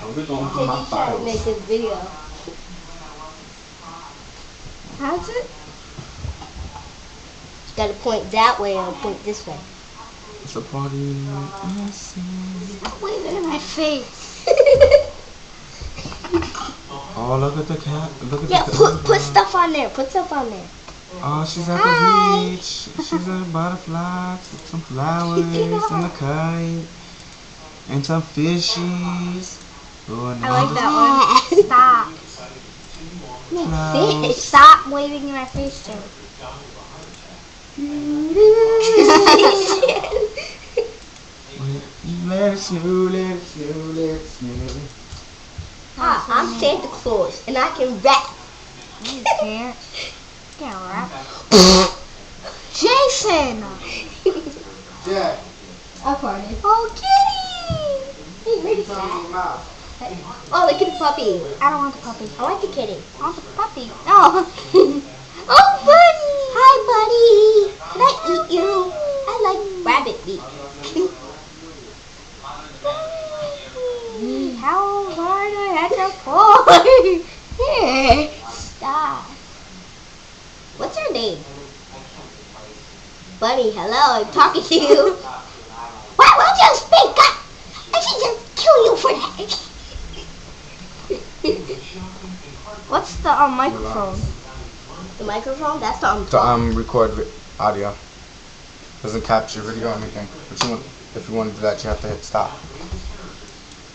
We're going through Said my you trying to make files. this video. How's it? You gotta point that way or point this way. It's a party. Stop waving in my face. Oh, look at the cat. Look at Yeah, the put stuff on there. Put stuff on there. Oh, she's at Hi. the beach. She's a butterfly with some flowers and a kite and some fishies. Oh, I like that one. Stop. Clouds. Stop waving in my face, Joe. Let it snow, let it snow, let it snow. Ah, I'm Santa Claus and I can rap. You can't. You can't rap. Jason! Jack, I farted. Oh, kitty! He's really fat. Oh, look at the puppy. I don't want the puppy. I like the kitty. I want the puppy. Oh. Oh, buddy! Hi, buddy. Can I eat you? I like rabbit meat. How hard I had to pull. Here, stop. What's your name? Bunny, hello, I'm talking to you. Why won't you speak up? I should just kill you for that. What's the microphone? The microphone? That's the To record audio. Doesn't capture video or anything. But if you want to do that, you have to hit stop.